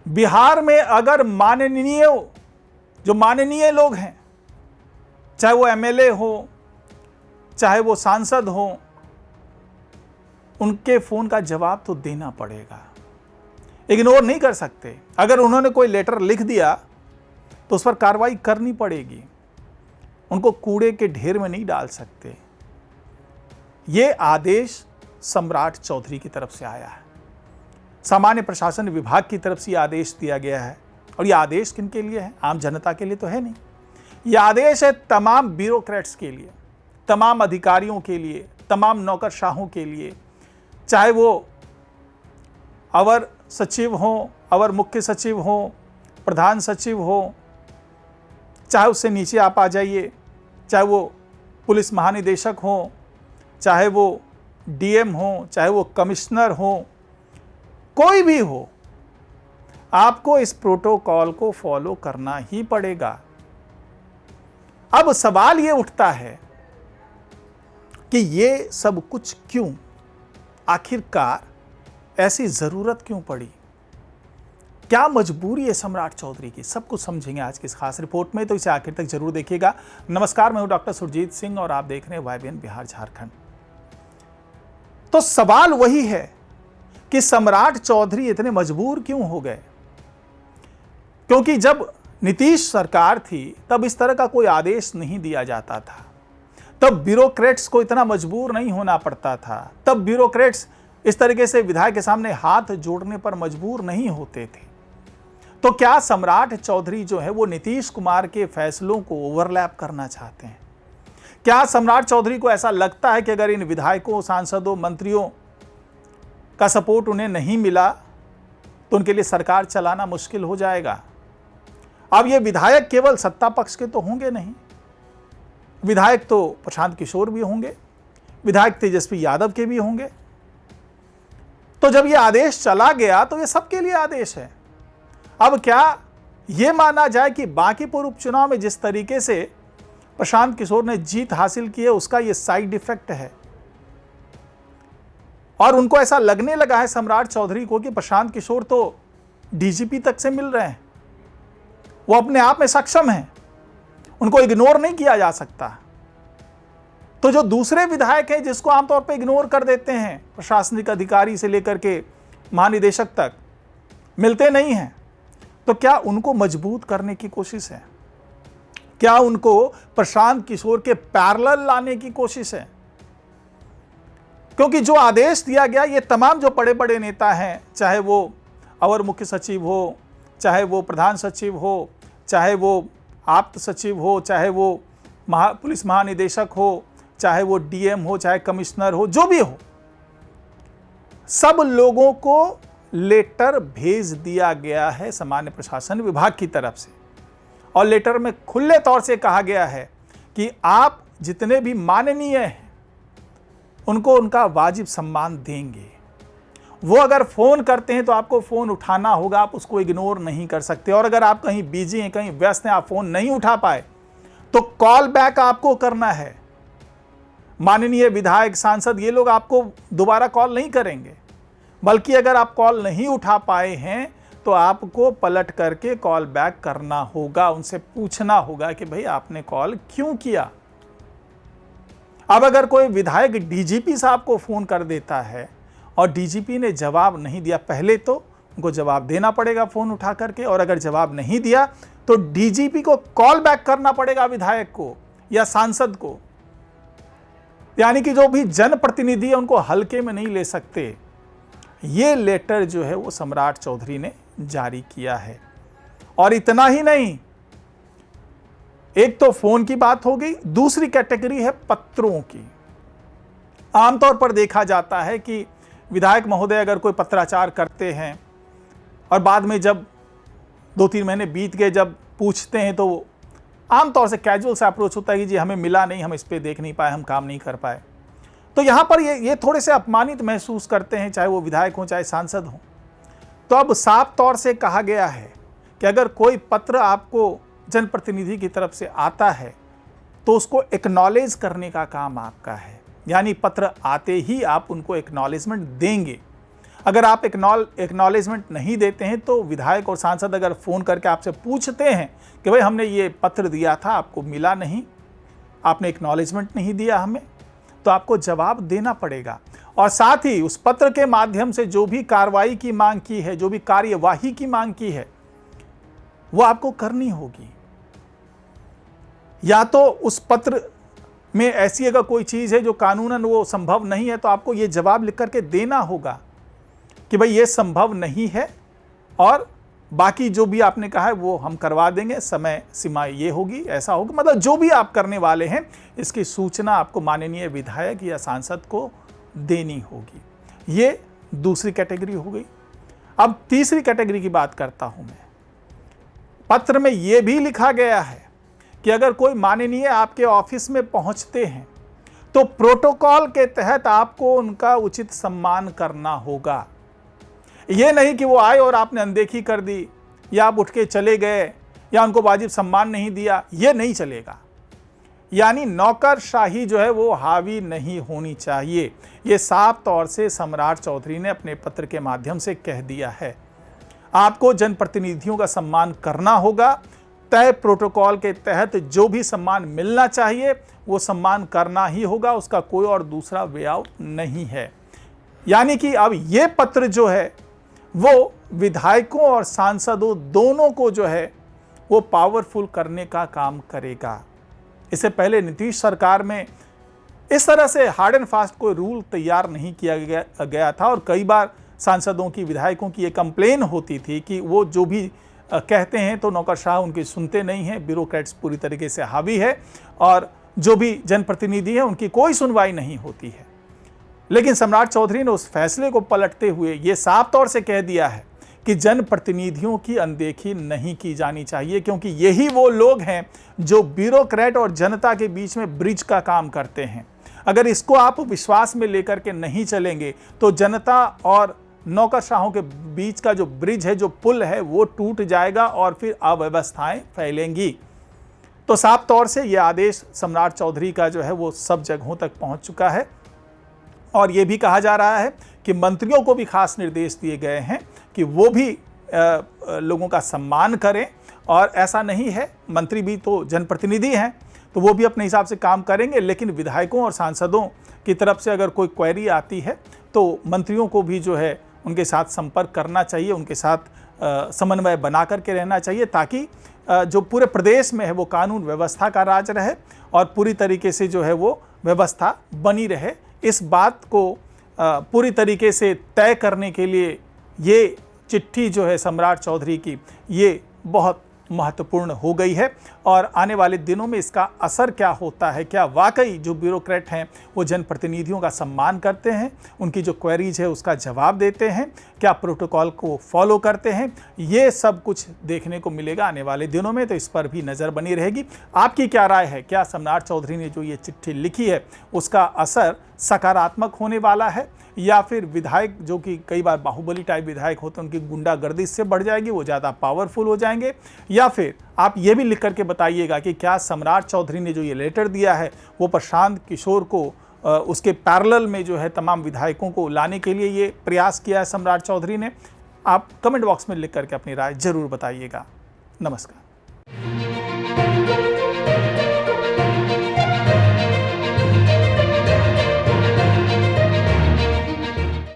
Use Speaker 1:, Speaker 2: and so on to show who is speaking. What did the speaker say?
Speaker 1: बिहार में अगर जो माननीय लोग हैं, चाहे वो एमएलए हो, चाहे वो सांसद हो, उनके फोन का जवाब तो देना पड़ेगा, इग्नोर नहीं कर सकते। अगर उन्होंने कोई लेटर लिख दिया तो उस पर कार्रवाई करनी पड़ेगी, उनको कूड़े के ढेर में नहीं डाल सकते। ये आदेश सम्राट चौधरी की तरफ से आया है, सामान्य प्रशासन विभाग की तरफ से यह आदेश दिया गया है। और यह आदेश किनके लिए है? आम जनता के लिए तो है नहीं। यह आदेश है तमाम ब्यूरोक्रेट्स के लिए, तमाम अधिकारियों के लिए, तमाम नौकरशाहों के लिए, चाहे वो अवर सचिव हो, अवर मुख्य सचिव हो, प्रधान सचिव हो, चाहे उससे नीचे आप आ जाइए, चाहे वो पुलिस महानिदेशक हो, चाहे वो डीएम हो, चाहे वो कमिश्नर हो, कोई भी हो, आपको इस प्रोटोकॉल को फॉलो करना ही पड़ेगा। अब सवाल ये उठता है कि ये सब कुछ क्यों, आखिरकार ऐसी जरूरत क्यों पड़ी, क्या मजबूरी है सम्राट चौधरी की? सब कुछ समझेंगे आज की इस खास रिपोर्ट में, तो इसे आखिर तक जरूर देखिएगा। नमस्कार, मैं हूं डॉक्टर सुरजीत सिंह और आप देख रहे हैं YBN बिहार झारखंड। तो सवाल वही है कि सम्राट चौधरी इतने मजबूर क्यों हो गए? क्योंकि जब नीतीश सरकार थी तब इस तरह का कोई आदेश नहीं दिया जाता था, तब ब्यूरोक्रेट्स को इतना मजबूर नहीं होना पड़ता था, तब ब्यूरोक्रेट्स इस तरीके से विधायक के सामने हाथ जोड़ने पर मजबूर नहीं होते थे। तो क्या सम्राट चौधरी जो है वो नीतीश कुमार के फैसलों को ओवरलैप करना चाहते हैं? क्या सम्राट चौधरी को ऐसा लगता है कि अगर इन विधायकों, सांसदों, मंत्रियों का सपोर्ट उन्हें नहीं मिला तो उनके लिए सरकार चलाना मुश्किल हो जाएगा? अब ये विधायक केवल सत्ता पक्ष के तो होंगे नहीं, विधायक तो प्रशांत किशोर भी होंगे, विधायक तेजस्वी यादव के भी होंगे। तो जब ये आदेश चला गया तो ये सबके लिए आदेश है। अब क्या ये माना जाए कि बांकीपुर उपचुनाव में जिस तरीके से प्रशांत किशोर ने जीत हासिल की है उसका ये साइड इफेक्ट है, और उनको ऐसा लगने लगा है सम्राट चौधरी को कि प्रशांत किशोर तो डीजीपी तक से मिल रहे हैं, वो अपने आप में सक्षम हैं, उनको इग्नोर नहीं किया जा सकता। तो जो दूसरे विधायक हैं जिसको आमतौर पर इग्नोर कर देते हैं, प्रशासनिक अधिकारी से लेकर के महानिदेशक तक मिलते नहीं हैं, तो क्या उनको मजबूत करने की कोशिश है? क्या उनको प्रशांत किशोर के पैरेलल लाने की कोशिश है? क्योंकि जो आदेश दिया गया, ये तमाम जो बड़े बड़े नेता हैं, चाहे वो अवर मुख्य सचिव हो, चाहे वो प्रधान सचिव हो, चाहे वो आप्त सचिव हो, चाहे वो पुलिस महानिदेशक हो, चाहे वो डीएम हो, चाहे कमिश्नर हो, जो भी हो, सब लोगों को लेटर भेज दिया गया है सामान्य प्रशासन विभाग की तरफ से। और लेटर में खुले तौर से कहा गया है कि आप जितने भी माननीय हैं उनको उनका वाजिब सम्मान देंगे। वो अगर फोन करते हैं तो आपको फोन उठाना होगा, आप उसको इग्नोर नहीं कर सकते। और अगर आप कहीं बिजी हैं, कहीं व्यस्त हैं, आप फोन नहीं उठा पाए तो कॉल बैक आपको करना है। माननीय विधायक, सांसद, ये लोग आपको दोबारा कॉल नहीं करेंगे, बल्कि अगर आप कॉल नहीं उठा पाए हैं तो आपको पलट करके कॉल बैक करना होगा, उनसे पूछना होगा कि भाई आपने कॉल क्यों किया। अब अगर कोई विधायक डीजीपी साहब को फोन कर देता है और डीजीपी ने जवाब नहीं दिया, पहले तो उनको जवाब देना पड़ेगा फोन उठा करके, और अगर जवाब नहीं दिया तो डीजीपी को कॉल बैक करना पड़ेगा विधायक को या सांसद को। यानी कि जो भी जनप्रतिनिधि है उनको हल्के में नहीं ले सकते। ये लेटर जो है वो सम्राट चौधरी ने जारी किया है। और इतना ही नहीं, एक तो फोन की बात हो गई, दूसरी कैटेगरी है पत्रों की। आमतौर पर देखा जाता है कि विधायक महोदय अगर कोई पत्राचार करते हैं और बाद में जब 2-3 महीने बीत गए, जब पूछते हैं तो आमतौर से कैजुअल सा अप्रोच होता है कि जी हमें मिला नहीं, हम इस पे देख नहीं पाए, हम काम नहीं कर पाए। तो यहाँ पर ये थोड़े से अपमानित महसूस करते हैं, चाहे वो विधायक हों चाहे सांसद हों। तो अब साफ तौर से कहा गया है कि अगर कोई पत्र आपको जनप्रतिनिधि की तरफ से आता है तो उसको एक्नॉलेज करने का काम आपका है, यानी पत्र आते ही आप उनको एक्नॉलेजमेंट देंगे। अगर आप एक्नॉलेजमेंट नहीं देते हैं तो विधायक और सांसद अगर फ़ोन करके आपसे पूछते हैं कि भाई हमने ये पत्र दिया था, आपको मिला नहीं, आपने एक्नॉलेजमेंट नहीं दिया हमें, तो आपको जवाब देना पड़ेगा। और साथ ही उस पत्र के माध्यम से जो भी कार्रवाई की मांग की है, जो भी कार्यवाही की मांग की है, वो आपको करनी होगी। या तो उस पत्र में ऐसी अगर कोई चीज़ है जो कानूनन वो संभव नहीं है, तो आपको ये जवाब लिख करके देना होगा कि भाई ये संभव नहीं है और बाकी जो भी आपने कहा है वो हम करवा देंगे, समय सीमा ये होगी, ऐसा होगा। मतलब जो भी आप करने वाले हैं इसकी सूचना आपको माननीय विधायक या सांसद को देनी होगी। ये दूसरी कैटेगरी हो गई। अब तीसरी कैटेगरी की बात करता हूं मैं। पत्र में ये भी लिखा गया है कि अगर कोई माननीय आपके ऑफिस में पहुंचते हैं तो प्रोटोकॉल के तहत आपको उनका उचित सम्मान करना होगा। ये नहीं कि वो आए और आपने अनदेखी कर दी या आप उठ के चले गए या उनको वाजिब सम्मान नहीं दिया, ये नहीं चलेगा। यानी नौकरशाही जो है वो हावी नहीं होनी चाहिए। ये साफ तौर से सम्राट चौधरी ने अपने पत्र के माध्यम से कह दिया है। आपको जनप्रतिनिधियों का सम्मान करना होगा। तय प्रोटोकॉल के तहत जो भी सम्मान मिलना चाहिए वो सम्मान करना ही होगा, उसका कोई और दूसरा वे आउट नहीं है। यानी कि अब ये पत्र जो है वो विधायकों और सांसदों दोनों को जो है वो पावरफुल करने का काम करेगा। इससे पहले नीतीश सरकार में इस तरह से हार्ड एंड फास्ट कोई रूल तैयार नहीं किया गया था और कई बार सांसदों की, विधायकों की ये कंप्लेन होती थी कि वो जो भी कहते हैं तो नौकरशाह उनकी सुनते नहीं हैं, ब्यूरोक्रेट्स पूरी तरीके से हावी है और जो भी जनप्रतिनिधि हैं उनकी कोई सुनवाई नहीं होती है। लेकिन सम्राट चौधरी ने उस फैसले को पलटते हुए ये साफ तौर से कह दिया है कि जनप्रतिनिधियों की अनदेखी नहीं की जानी चाहिए, क्योंकि यही वो लोग हैं जो ब्यूरोक्रेट और जनता के बीच में ब्रिज का काम करते हैं। अगर इसको आप विश्वास में लेकर के नहीं चलेंगे तो जनता और नौकरशाहों के बीच का जो ब्रिज है, जो पुल है, वो टूट जाएगा और फिर अव्यवस्थाएं फैलेंगी। तो साफ तौर से ये आदेश सम्राट चौधरी का जो है वो सब जगहों तक पहुंच चुका है और ये भी कहा जा रहा है कि मंत्रियों को भी खास निर्देश दिए गए हैं कि वो भी लोगों का सम्मान करें। और ऐसा नहीं है, मंत्री भी तो जनप्रतिनिधि हैं तो वो भी अपने हिसाब से काम करेंगे, लेकिन विधायकों और सांसदों की तरफ से अगर कोई क्वेरी आती है तो मंत्रियों को भी जो है उनके साथ संपर्क करना चाहिए, उनके साथ समन्वय बना करके रहना चाहिए, ताकि जो पूरे प्रदेश में है वो कानून व्यवस्था का राज रहे और पूरी तरीके से जो है वो व्यवस्था बनी रहे। इस बात को पूरी तरीके से तय करने के लिए ये चिट्ठी जो है सम्राट चौधरी की, ये बहुत महत्वपूर्ण हो गई है और आने वाले दिनों में इसका असर क्या होता है, क्या वाकई जो ब्यूरोक्रेट हैं वो जनप्रतिनिधियों का सम्मान करते हैं, उनकी जो क्वेरीज है उसका जवाब देते हैं, क्या प्रोटोकॉल को फॉलो करते हैं, ये सब कुछ देखने को मिलेगा आने वाले दिनों में। तो इस पर भी नज़र बनी रहेगी। आपकी क्या राय है? क्या सम्राट चौधरी ने जो ये चिट्ठी लिखी है उसका असर सकारात्मक होने वाला है या फिर विधायक जो कि कई बार बाहुबली टाइप विधायक होते हैं उनकी गुंडागर्दी से बढ़ जाएगी, वो ज़्यादा पावरफुल हो जाएंगे? या फिर आप ये भी लिख करके बताइएगा कि क्या सम्राट चौधरी ने जो ये लेटर दिया है वो प्रशांत किशोर को उसके पैरेलल में जो है तमाम विधायकों को लाने के लिए ये प्रयास किया है सम्राट चौधरी ने? आप कमेंट बॉक्स में लिख करके अपनी राय जरूर बताइएगा। नमस्कार।